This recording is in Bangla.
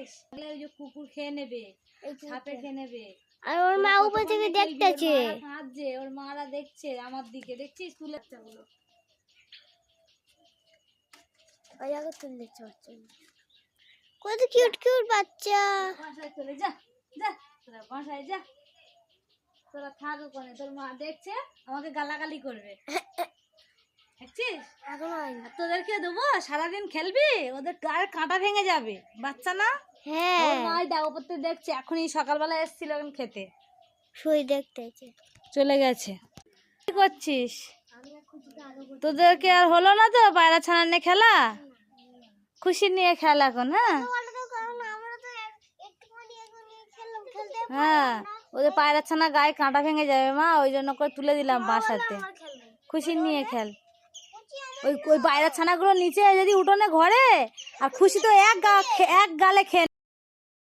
দেখছিস? ওই যে কুকুর খেয়ে নেবে, সাপে খেয়ে নেবে। আর ওর মা উপর থেকে দেখতেছে, কাঁদছে, ওর মারা দেখছে আমার দিকে, দেখছিস তুলে বাচ্চাগুলো। ওই জায়গা তুলে চলছে, কত কিউট কিউট বাচ্চা। বাসায় চলে যা, যা তোরা বাসায় যা, তোরা থাক ওখানে, তোর মা দেখছে আমাকে গালাগালি করবে, দেখছিস? তোদেরকে দেবো, সারাদিন খেলবি, ওদের গায়ের কাঁটা ভেঙে যাবে, বাচ্চা না? হ্যাঁ, মাই দেখো করতে দেখছে, এখনই সকালবেলা এসেছিল এখন খেতে, শুই দেখতেছে, চলে গেছে। কি করছিস? তোদেরকে আর হলো না তো পায়রা ছানা নিয়ে খেলা? খুশি নিয়ে খেলা এখন। হ্যাঁ হ্যাঁ, ওদের পায়রা ছানা গায়ে কাঁটা ভেঙে যাবে মা, ওই জন্য করে তুলে দিলাম বাসাতে। খুশি নিয়ে খেল। ওই ওই পায়রা ছানাগুলো নিচে যদি উঠোনে ঘরে, আর খুশি তো এক গালে খেয়ে